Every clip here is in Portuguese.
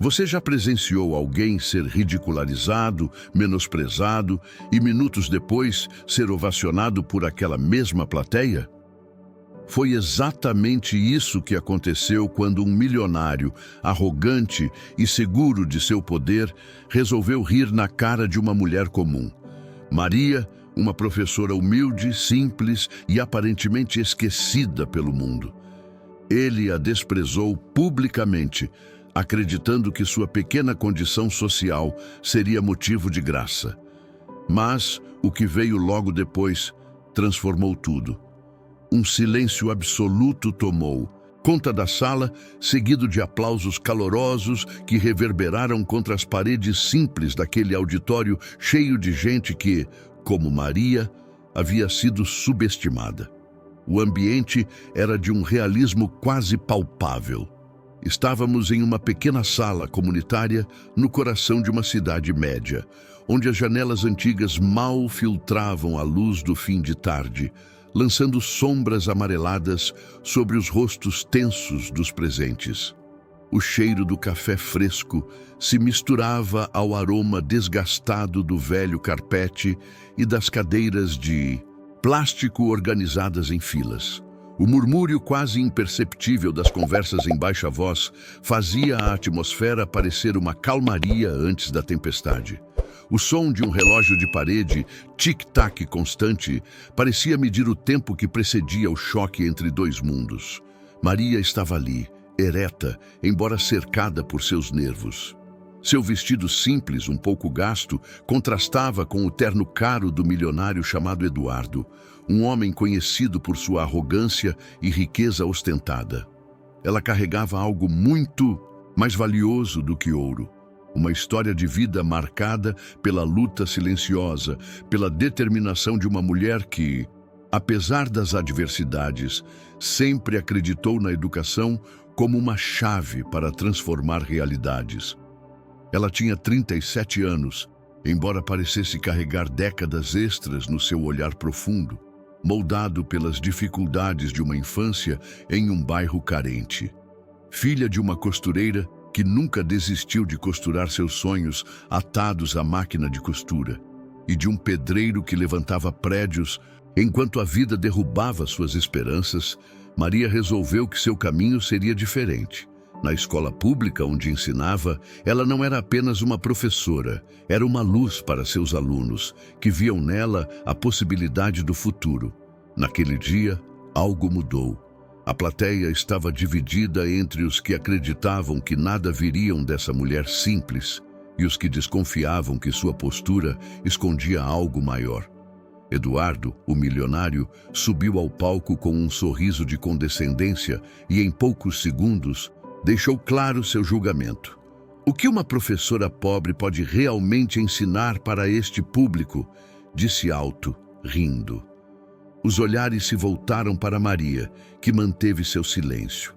Você já presenciou alguém ser ridicularizado, menosprezado e minutos depois ser ovacionado por aquela mesma plateia? Foi exatamente isso que aconteceu quando um milionário, arrogante e seguro de seu poder, resolveu rir na cara de uma mulher comum. Maria, uma professora humilde, simples e aparentemente esquecida pelo mundo. Ele a desprezou publicamente, acreditando que sua pequena condição social seria motivo de graça. Mas o que veio logo depois transformou tudo. Um silêncio absoluto tomou conta da sala, seguido de aplausos calorosos que reverberaram contra as paredes simples daquele auditório cheio de gente que, como Maria, havia sido subestimada. O ambiente era de um realismo quase palpável. Estávamos em uma pequena sala comunitária no coração de uma cidade média, onde as janelas antigas mal filtravam a luz do fim de tarde, lançando sombras amareladas sobre os rostos tensos dos presentes. O cheiro do café fresco se misturava ao aroma desgastado do velho carpete e das cadeiras de plástico organizadas em filas. O murmúrio quase imperceptível das conversas em baixa voz fazia a atmosfera parecer uma calmaria antes da tempestade. O som de um relógio de parede, tic-tac constante, parecia medir o tempo que precedia o choque entre dois mundos. Maria estava ali, ereta, embora cercada por seus nervos. Seu vestido simples, um pouco gasto, contrastava com o terno caro do milionário chamado Eduardo, um homem conhecido por sua arrogância e riqueza ostentada. Ela carregava algo muito mais valioso do que ouro. Uma história de vida marcada pela luta silenciosa, pela determinação de uma mulher que, apesar das adversidades, sempre acreditou na educação como uma chave para transformar realidades. Ela tinha 37 anos, embora parecesse carregar décadas extras no seu olhar profundo, moldado pelas dificuldades de uma infância em um bairro carente. Filha de uma costureira que nunca desistiu de costurar seus sonhos atados à máquina de costura, e de um pedreiro que levantava prédios enquanto a vida derrubava suas esperanças, Maria resolveu que seu caminho seria diferente. Na escola pública onde ensinava, ela não era apenas uma professora, era uma luz para seus alunos, que viam nela a possibilidade do futuro. Naquele dia, algo mudou. A plateia estava dividida entre os que acreditavam que nada viriam dessa mulher simples e os que desconfiavam que sua postura escondia algo maior. Eduardo, o milionário, subiu ao palco com um sorriso de condescendência e, em poucos segundos, deixou claro seu julgamento. O que uma professora pobre pode realmente ensinar para este público? Disse alto, rindo. Os olhares se voltaram para Maria, que manteve seu silêncio.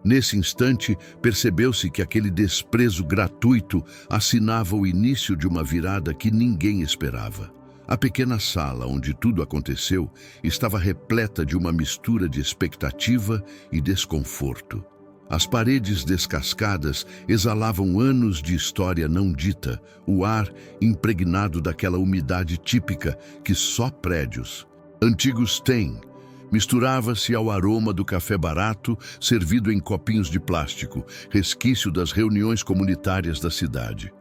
Nesse instante, percebeu-se que aquele desprezo gratuito assinava o início de uma virada que ninguém esperava. A pequena sala onde tudo aconteceu estava repleta de uma mistura de expectativa e desconforto. As paredes descascadas exalavam anos de história não dita, o ar impregnado daquela umidade típica que só prédios antigos têm. Misturava-se ao aroma do café barato servido em copinhos de plástico, resquício das reuniões comunitárias da cidade.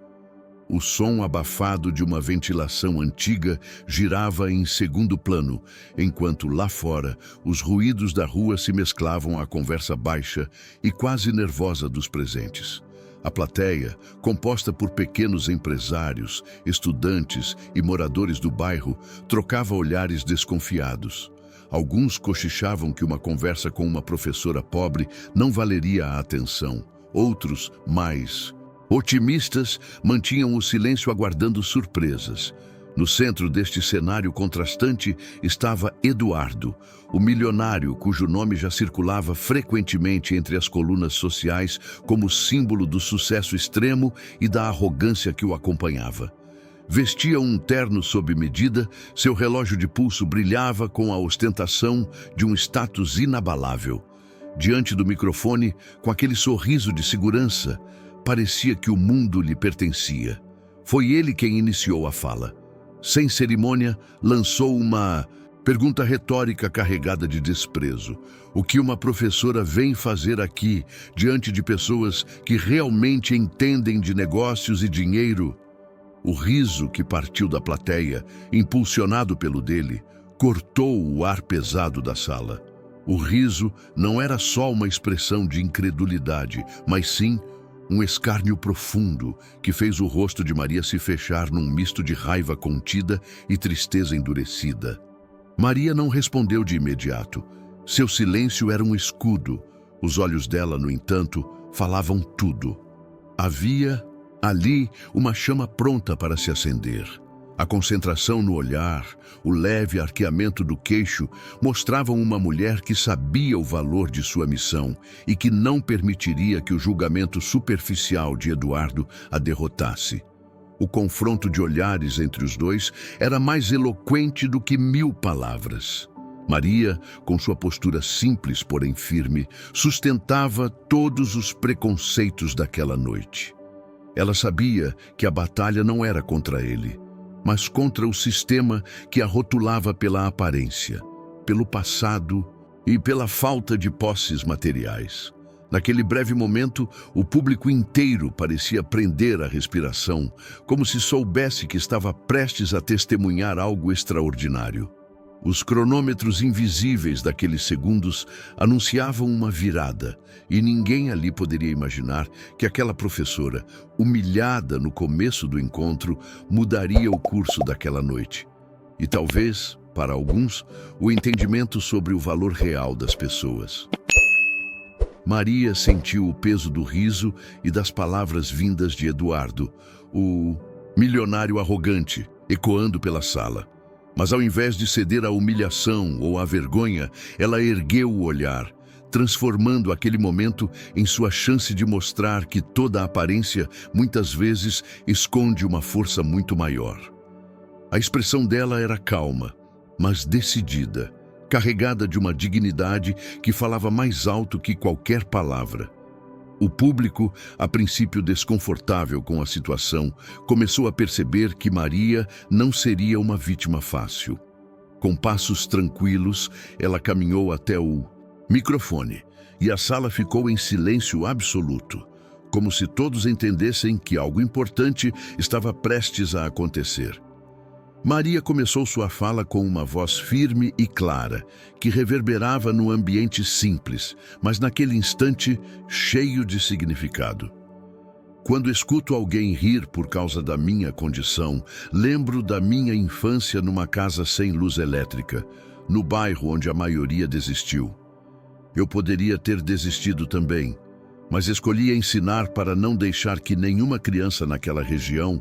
O som abafado de uma ventilação antiga girava em segundo plano, enquanto lá fora os ruídos da rua se mesclavam à conversa baixa e quase nervosa dos presentes. A plateia, composta por pequenos empresários, estudantes e moradores do bairro, trocava olhares desconfiados. Alguns cochichavam que uma conversa com uma professora pobre não valeria a atenção. Outros, mais otimistas, mantinham o silêncio aguardando surpresas. No centro deste cenário contrastante estava Eduardo, o milionário cujo nome já circulava frequentemente entre as colunas sociais como símbolo do sucesso extremo e da arrogância que o acompanhava. Vestia um terno sob medida, seu relógio de pulso brilhava com a ostentação de um status inabalável. Diante do microfone, com aquele sorriso de segurança, parecia que o mundo lhe pertencia. Foi ele quem iniciou a fala. Sem cerimônia, lançou uma pergunta retórica carregada de desprezo. O que uma professora vem fazer aqui, diante de pessoas que realmente entendem de negócios e dinheiro? O riso que partiu da plateia, impulsionado pelo dele, cortou o ar pesado da sala. O riso não era só uma expressão de incredulidade, mas sim um escárnio profundo que fez o rosto de Maria se fechar num misto de raiva contida e tristeza endurecida. Maria não respondeu de imediato. Seu silêncio era um escudo. Os olhos dela, no entanto, falavam tudo. Havia ali uma chama pronta para se acender. A concentração no olhar, o leve arqueamento do queixo mostravam uma mulher que sabia o valor de sua missão e que não permitiria que o julgamento superficial de Eduardo a derrotasse. O confronto de olhares entre os dois era mais eloquente do que 1000 palavras. Maria, com sua postura simples, porém firme, sustentava todos os preconceitos daquela noite. Ela sabia que a batalha não era contra ele, mas contra o sistema que a rotulava pela aparência, pelo passado e pela falta de posses materiais. Naquele breve momento, o público inteiro parecia prender a respiração, como se soubesse que estava prestes a testemunhar algo extraordinário. Os cronômetros invisíveis daqueles segundos anunciavam uma virada, e ninguém ali poderia imaginar que aquela professora, humilhada no começo do encontro, mudaria o curso daquela noite. E talvez, para alguns, o entendimento sobre o valor real das pessoas. Maria sentiu o peso do riso e das palavras vindas de Eduardo, o milionário arrogante, ecoando pela sala. Mas ao invés de ceder à humilhação ou à vergonha, ela ergueu o olhar, transformando aquele momento em sua chance de mostrar que toda a aparência, muitas vezes, esconde uma força muito maior. A expressão dela era calma, mas decidida, carregada de uma dignidade que falava mais alto que qualquer palavra. O público, a princípio desconfortável com a situação, começou a perceber que Maria não seria uma vítima fácil. Com passos tranquilos, ela caminhou até o microfone e a sala ficou em silêncio absoluto, como se todos entendessem que algo importante estava prestes a acontecer. Maria começou sua fala com uma voz firme e clara, que reverberava no ambiente simples, mas naquele instante cheio de significado. Quando escuto alguém rir por causa da minha condição, lembro da minha infância numa casa sem luz elétrica, no bairro onde a maioria desistiu. Eu poderia ter desistido também, mas escolhi ensinar para não deixar que nenhuma criança naquela região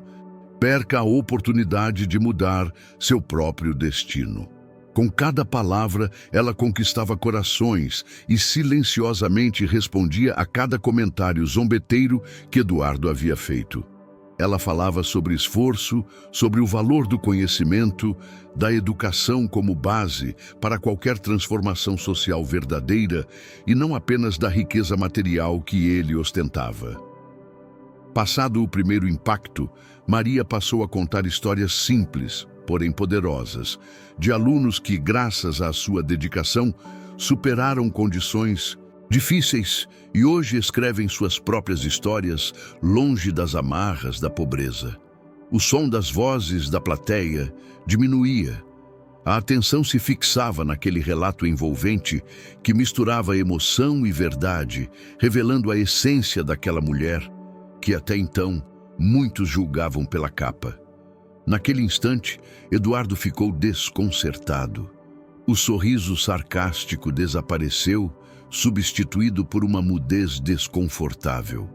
perca a oportunidade de mudar seu próprio destino. Com cada palavra, ela conquistava corações e silenciosamente respondia a cada comentário zombeteiro que Eduardo havia feito. Ela falava sobre esforço, sobre o valor do conhecimento, da educação como base para qualquer transformação social verdadeira e não apenas da riqueza material que ele ostentava. Passado o primeiro impacto, Maria passou a contar histórias simples, porém poderosas, de alunos que, graças à sua dedicação, superaram condições difíceis e hoje escrevem suas próprias histórias longe das amarras da pobreza. O som das vozes da plateia diminuía. A atenção se fixava naquele relato envolvente que misturava emoção e verdade, revelando a essência daquela mulher que até então muitos julgavam pela capa. Naquele instante, Eduardo ficou desconcertado. O sorriso sarcástico desapareceu, substituído por uma mudez desconfortável.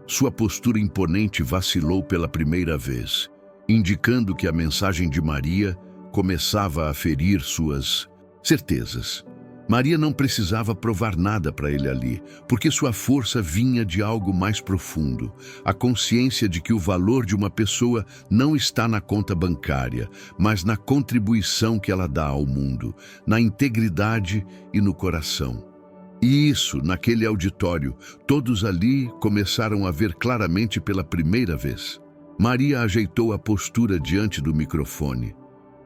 Sua postura imponente vacilou pela primeira vez, indicando que a mensagem de Maria começava a ferir suas certezas. Maria não precisava provar nada para ele ali, porque sua força vinha de algo mais profundo, a consciência de que o valor de uma pessoa não está na conta bancária, mas na contribuição que ela dá ao mundo, na integridade e no coração. E isso, naquele auditório, todos ali começaram a ver claramente pela primeira vez. Maria ajeitou a postura diante do microfone.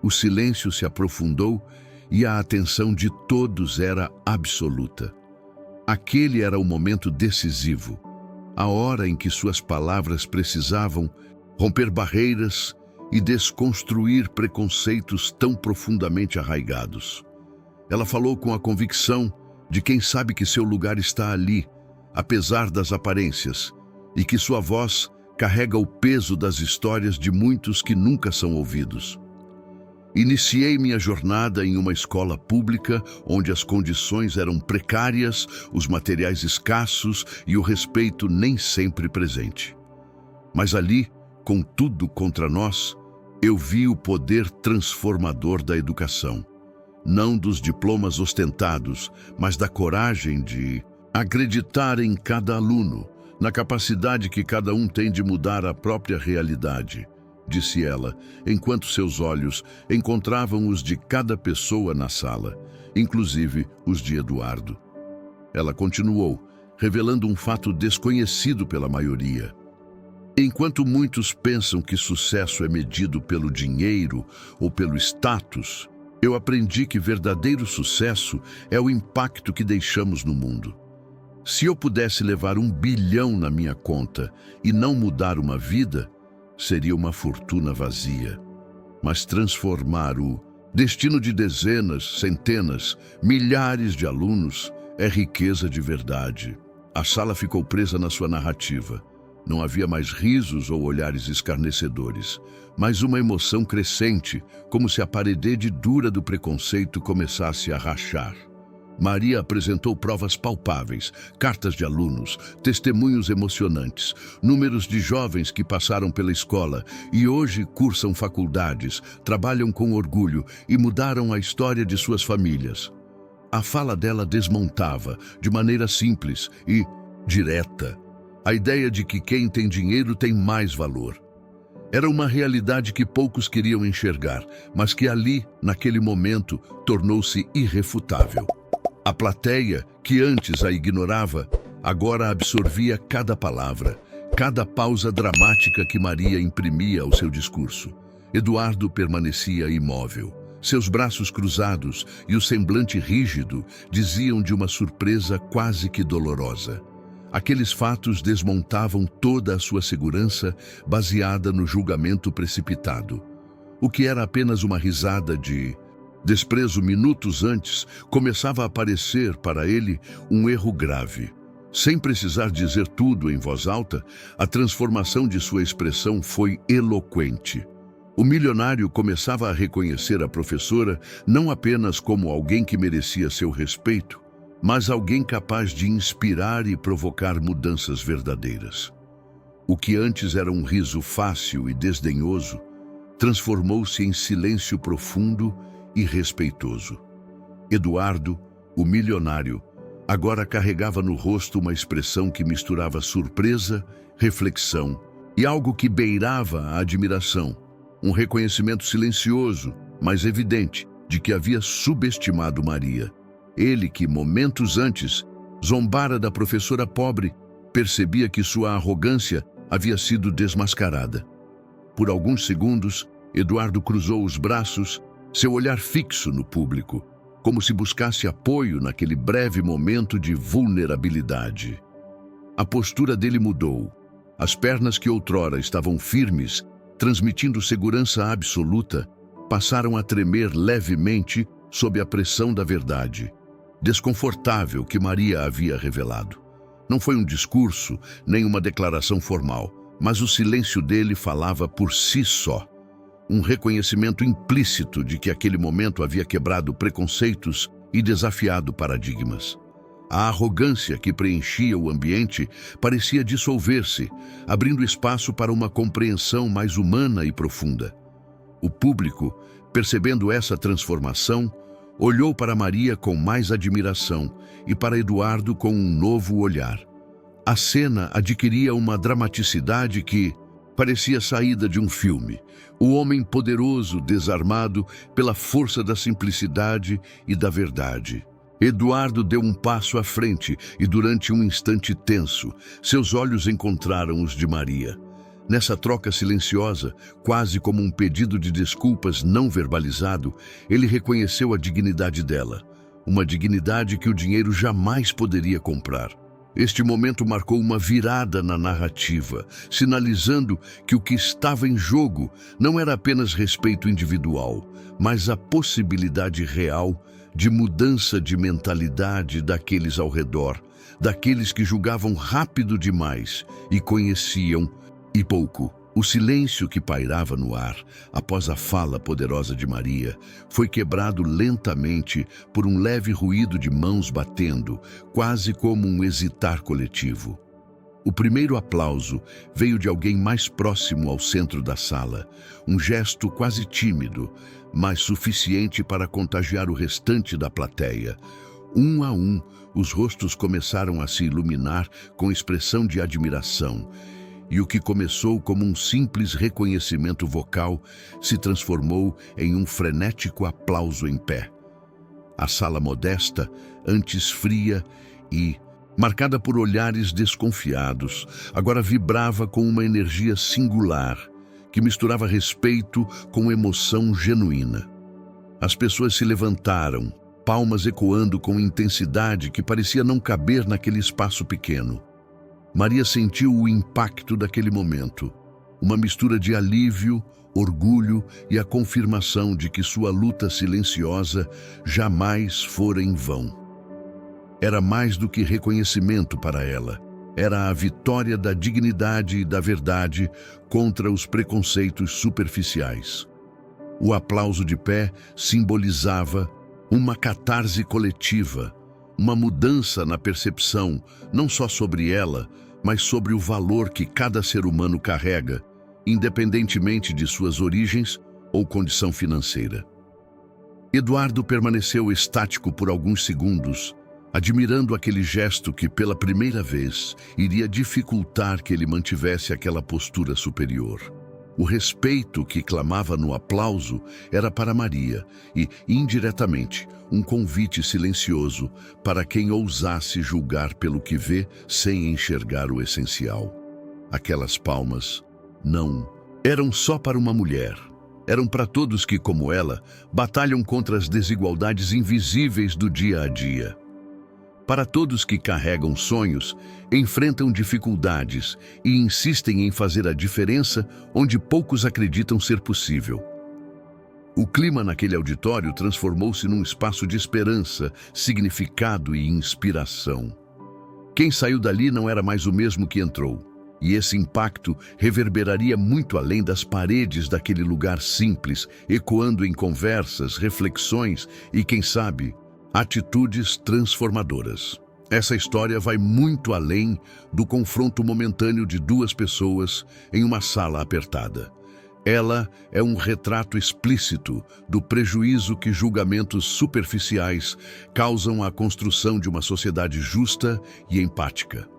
O silêncio se aprofundou e a atenção de todos era absoluta. Aquele era o momento decisivo, a hora em que suas palavras precisavam romper barreiras e desconstruir preconceitos tão profundamente arraigados. Ela falou com a convicção de quem sabe que seu lugar está ali, apesar das aparências, e que sua voz carrega o peso das histórias de muitos que nunca são ouvidos. Iniciei minha jornada em uma escola pública onde as condições eram precárias, os materiais escassos e o respeito nem sempre presente. Mas ali, com tudo contra nós, eu vi o poder transformador da educação. Não dos diplomas ostentados, mas da coragem de acreditar em cada aluno, na capacidade que cada um tem de mudar a própria realidade, disse ela, enquanto seus olhos encontravam os de cada pessoa na sala, inclusive os de Eduardo. Ela continuou, revelando um fato desconhecido pela maioria. Enquanto muitos pensam que sucesso é medido pelo dinheiro ou pelo status, eu aprendi que verdadeiro sucesso é o impacto que deixamos no mundo. Se eu pudesse levar 1 bilhão na minha conta e não mudar uma vida, seria uma fortuna vazia. Mas transformar o destino de dezenas, centenas, milhares de alunos é riqueza de verdade. A sala ficou presa na sua narrativa. Não havia mais risos ou olhares escarnecedores, mas uma emoção crescente, como se a parede dura do preconceito começasse a rachar. Maria apresentou provas palpáveis, cartas de alunos, testemunhos emocionantes, números de jovens que passaram pela escola e hoje cursam faculdades, trabalham com orgulho e mudaram a história de suas famílias. A fala dela desmontava, de maneira simples e direta, a ideia de que quem tem dinheiro tem mais valor. Era uma realidade que poucos queriam enxergar, mas que ali, naquele momento, tornou-se irrefutável. A plateia, que antes a ignorava, agora absorvia cada palavra, cada pausa dramática que Maria imprimia ao seu discurso. Eduardo permanecia imóvel. Seus braços cruzados e o semblante rígido diziam de uma surpresa quase que dolorosa. Aqueles fatos desmontavam toda a sua segurança baseada no julgamento precipitado. O que era apenas uma risada de desprezo minutos antes, começava a aparecer para ele um erro grave. Sem precisar dizer tudo em voz alta, a transformação de sua expressão foi eloquente. O milionário começava a reconhecer a professora não apenas como alguém que merecia seu respeito, mas alguém capaz de inspirar e provocar mudanças verdadeiras. O que antes era um riso fácil e desdenhoso, transformou-se em silêncio profundo e respeitoso. Eduardo, o milionário, agora carregava no rosto uma expressão que misturava surpresa, reflexão e algo que beirava a admiração, um reconhecimento silencioso, mas evidente, de que havia subestimado Maria. Ele que, momentos antes, zombara da professora pobre, percebia que sua arrogância havia sido desmascarada. Por alguns segundos, Eduardo cruzou os braços, seu olhar fixo no público, como se buscasse apoio naquele breve momento de vulnerabilidade. A postura dele mudou. As pernas que outrora estavam firmes, transmitindo segurança absoluta, passaram a tremer levemente sob a pressão da verdade desconfortável que Maria havia revelado. Não foi um discurso, nem uma declaração formal, mas o silêncio dele falava por si só. Um reconhecimento implícito de que aquele momento havia quebrado preconceitos e desafiado paradigmas. A arrogância que preenchia o ambiente parecia dissolver-se, abrindo espaço para uma compreensão mais humana e profunda. O público, percebendo essa transformação, olhou para Maria com mais admiração e para Eduardo com um novo olhar. A cena adquiria uma dramaticidade que parecia saída de um filme. O homem poderoso, desarmado pela força da simplicidade e da verdade. Eduardo deu um passo à frente e, durante um instante tenso, seus olhos encontraram os de Maria. Nessa troca silenciosa, quase como um pedido de desculpas não verbalizado, ele reconheceu a dignidade dela, uma dignidade que o dinheiro jamais poderia comprar. Este momento marcou uma virada na narrativa, sinalizando que o que estava em jogo não era apenas respeito individual, mas a possibilidade real de mudança de mentalidade daqueles ao redor, daqueles que julgavam rápido demais e conheciam e pouco. O silêncio que pairava no ar, após a fala poderosa de Maria, foi quebrado lentamente por um leve ruído de mãos batendo, quase como um hesitar coletivo. O primeiro aplauso veio de alguém mais próximo ao centro da sala, um gesto quase tímido, mas suficiente para contagiar o restante da plateia. Um a um, os rostos começaram a se iluminar com expressão de admiração, e o que começou como um simples reconhecimento vocal se transformou em um frenético aplauso em pé. A sala modesta, antes fria e marcada por olhares desconfiados, agora vibrava com uma energia singular que misturava respeito com emoção genuína. As pessoas se levantaram, palmas ecoando com intensidade que parecia não caber naquele espaço pequeno. Maria sentiu o impacto daquele momento, uma mistura de alívio, orgulho e a confirmação de que sua luta silenciosa jamais fora em vão. Era mais do que reconhecimento para ela. Era a vitória da dignidade e da verdade contra os preconceitos superficiais. O aplauso de pé simbolizava uma catarse coletiva, uma mudança na percepção, não só sobre ela, mas sobre o valor que cada ser humano carrega, independentemente de suas origens ou condição financeira. Eduardo permaneceu estático por alguns segundos, admirando aquele gesto que, pela primeira vez, iria dificultar que ele mantivesse aquela postura superior. O respeito que clamava no aplauso era para Maria e, indiretamente, um convite silencioso para quem ousasse julgar pelo que vê sem enxergar o essencial. Aquelas palmas não eram só para uma mulher. Eram para todos que, como ela, batalham contra as desigualdades invisíveis do dia a dia. Para todos que carregam sonhos, enfrentam dificuldades e insistem em fazer a diferença onde poucos acreditam ser possível. O clima naquele auditório transformou-se num espaço de esperança, significado e inspiração. Quem saiu dali não era mais o mesmo que entrou, e esse impacto reverberaria muito além das paredes daquele lugar simples, ecoando em conversas, reflexões e, quem sabe, atitudes transformadoras. Essa história vai muito além do confronto momentâneo de duas pessoas em uma sala apertada. Ela é um retrato explícito do prejuízo que julgamentos superficiais causam à construção de uma sociedade justa e empática.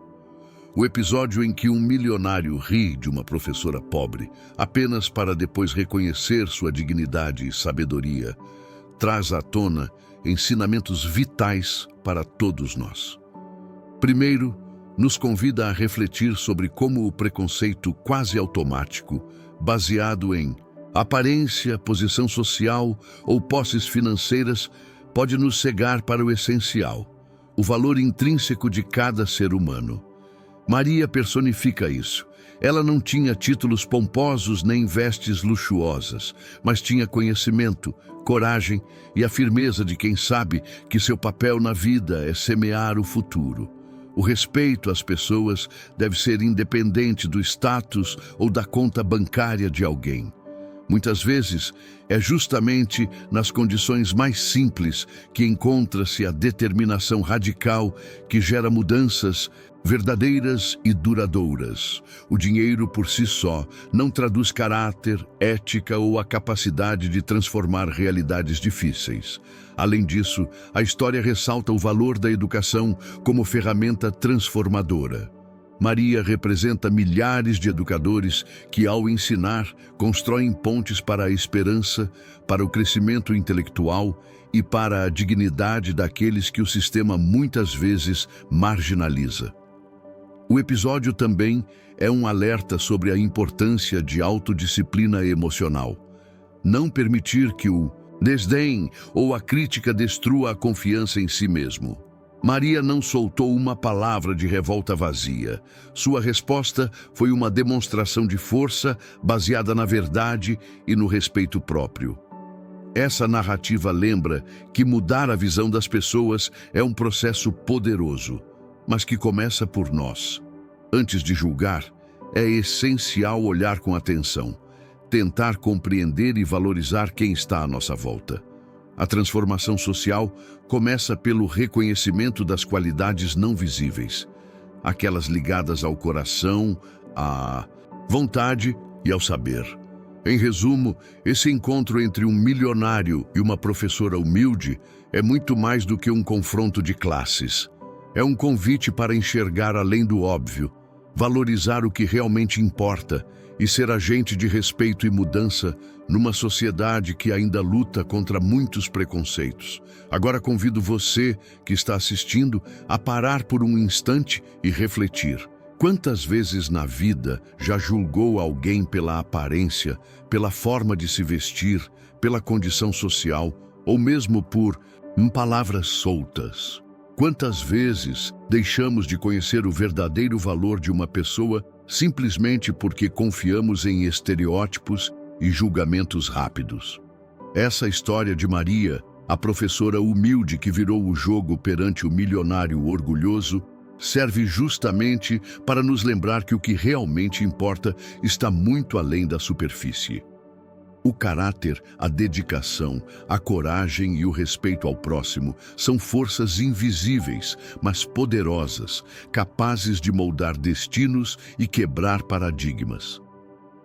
O episódio em que um milionário ri de uma professora pobre, apenas para depois reconhecer sua dignidade e sabedoria, traz à tona ensinamentos vitais para todos nós. Primeiro, nos convida a refletir sobre como o preconceito quase automático, baseado em aparência, posição social ou posses financeiras, pode nos cegar para o essencial, o valor intrínseco de cada ser humano. Maria personifica isso. Ela não tinha títulos pomposos nem vestes luxuosas, mas tinha conhecimento, coragem e a firmeza de quem sabe que seu papel na vida é semear o futuro. O respeito às pessoas deve ser independente do status ou da conta bancária de alguém. Muitas vezes, é justamente nas condições mais simples que encontra-se a determinação radical que gera mudanças verdadeiras e duradouras. O dinheiro por si só não traduz caráter, ética ou a capacidade de transformar realidades difíceis. Além disso, a história ressalta o valor da educação como ferramenta transformadora. Maria representa milhares de educadores que, ao ensinar, constroem pontes para a esperança, para o crescimento intelectual e para a dignidade daqueles que o sistema muitas vezes marginaliza. O episódio também é um alerta sobre a importância de autodisciplina emocional. Não permitir que o desdém ou a crítica destrua a confiança em si mesmo. Maria não soltou uma palavra de revolta vazia. Sua resposta foi uma demonstração de força baseada na verdade e no respeito próprio. Essa narrativa lembra que mudar a visão das pessoas é um processo poderoso, mas que começa por nós. Antes de julgar, é essencial olhar com atenção, tentar compreender e valorizar quem está à nossa volta. A transformação social começa pelo reconhecimento das qualidades não visíveis, aquelas ligadas ao coração, à vontade e ao saber. Em resumo, esse encontro entre um milionário e uma professora humilde é muito mais do que um confronto de classes. É um convite para enxergar além do óbvio, valorizar o que realmente importa e ser agente de respeito e mudança numa sociedade que ainda luta contra muitos preconceitos. Agora convido você, que está assistindo, a parar por um instante e refletir. Quantas vezes na vida já julgou alguém pela aparência, pela forma de se vestir, pela condição social ou mesmo por palavras soltas? Quantas vezes deixamos de conhecer o verdadeiro valor de uma pessoa simplesmente porque confiamos em estereótipos e julgamentos rápidos? Essa história de Maria, a professora humilde que virou o jogo perante o milionário orgulhoso, serve justamente para nos lembrar que o que realmente importa está muito além da superfície. O caráter, a dedicação, a coragem e o respeito ao próximo são forças invisíveis, mas poderosas, capazes de moldar destinos e quebrar paradigmas.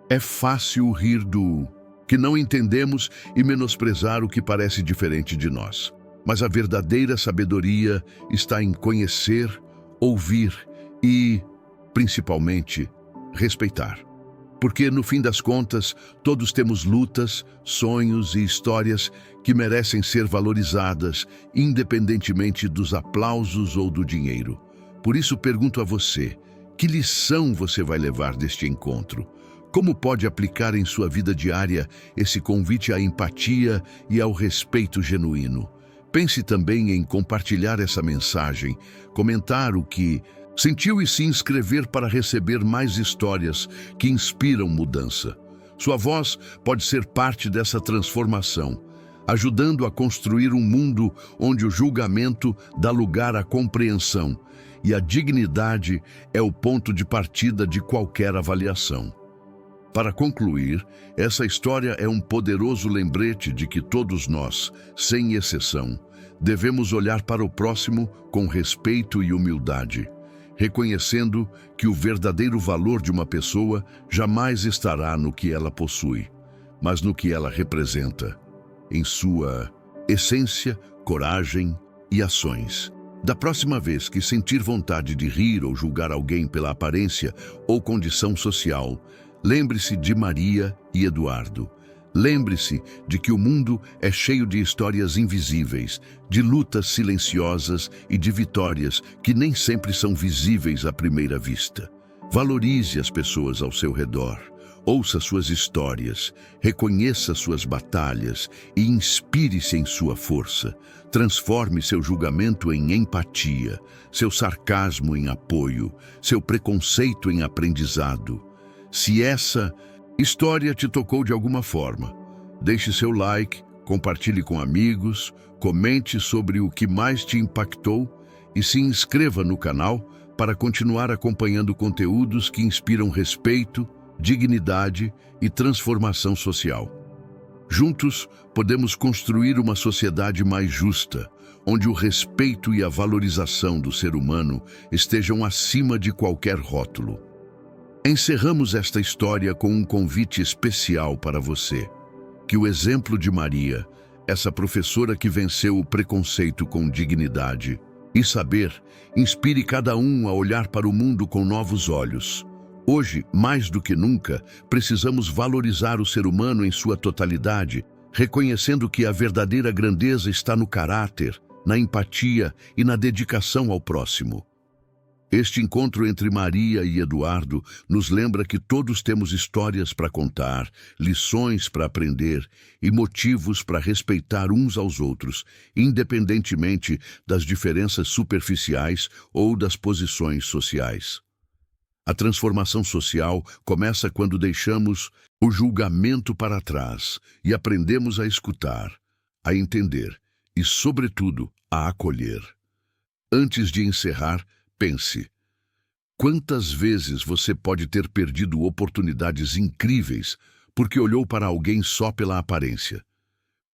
É fácil rir do que não entendemos e menosprezar o que parece diferente de nós. Mas a verdadeira sabedoria está em conhecer, ouvir e, principalmente, respeitar. Porque, no fim das contas, todos temos lutas, sonhos e histórias que merecem ser valorizadas, independentemente dos aplausos ou do dinheiro. Por isso, pergunto a você, que lição você vai levar deste encontro? Como pode aplicar em sua vida diária esse convite à empatia e ao respeito genuíno? Pense também em compartilhar essa mensagem, comentar o que sentiu e se inscrever para receber mais histórias que inspiram mudança. Sua voz pode ser parte dessa transformação, ajudando a construir um mundo onde o julgamento dá lugar à compreensão e a dignidade é o ponto de partida de qualquer avaliação. Para concluir, essa história é um poderoso lembrete de que todos nós, sem exceção, devemos olhar para o próximo com respeito e humildade, reconhecendo que o verdadeiro valor de uma pessoa jamais estará no que ela possui, mas no que ela representa, em sua essência, coragem e ações. Da próxima vez que sentir vontade de rir ou julgar alguém pela aparência ou condição social, lembre-se de Maria e Eduardo. Lembre-se de que o mundo é cheio de histórias invisíveis, de lutas silenciosas e de vitórias que nem sempre são visíveis à primeira vista. Valorize as pessoas ao seu redor, ouça suas histórias, reconheça suas batalhas e inspire-se em sua força. Transforme seu julgamento em empatia, seu sarcasmo em apoio, seu preconceito em aprendizado. Se essa história te tocou de alguma forma, deixe seu like, compartilhe com amigos, comente sobre o que mais te impactou e se inscreva no canal para continuar acompanhando conteúdos que inspiram respeito, dignidade e transformação social. Juntos, podemos construir uma sociedade mais justa, onde o respeito e a valorização do ser humano estejam acima de qualquer rótulo. Encerramos esta história com um convite especial para você. Que o exemplo de Maria, essa professora que venceu o preconceito com dignidade, E saber inspire cada um a olhar para o mundo com novos olhos. Hoje, mais do que nunca, precisamos valorizar o ser humano em sua totalidade, reconhecendo que a verdadeira grandeza está no caráter, na empatia e na dedicação ao próximo. Este encontro entre Maria e Eduardo nos lembra que todos temos histórias para contar, lições para aprender e motivos para respeitar uns aos outros, independentemente das diferenças superficiais ou das posições sociais. A transformação social começa quando deixamos o julgamento para trás e aprendemos a escutar, a entender e, sobretudo, a acolher. Antes de encerrar, pense: quantas vezes você pode ter perdido oportunidades incríveis porque olhou para alguém só pela aparência?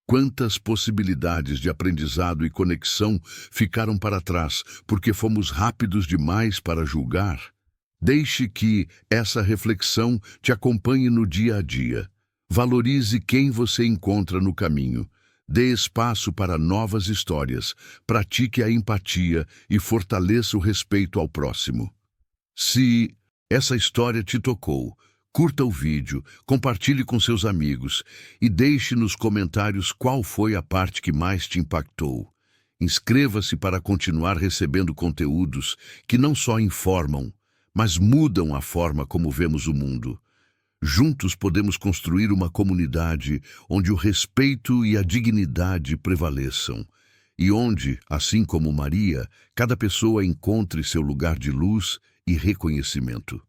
Quantas possibilidades de aprendizado e conexão ficaram para trás porque fomos rápidos demais para julgar? Deixe que essa reflexão te acompanhe no dia a dia. Valorize quem você encontra no caminho. Dê espaço para novas histórias, pratique a empatia e fortaleça o respeito ao próximo. Se essa história te tocou, curta o vídeo, compartilhe com seus amigos e deixe nos comentários qual foi a parte que mais te impactou. Inscreva-se para continuar recebendo conteúdos que não só informam, mas mudam a forma como vemos o mundo. Juntos podemos construir uma comunidade onde o respeito e a dignidade prevaleçam e onde, assim como Maria, cada pessoa encontre seu lugar de luz e reconhecimento.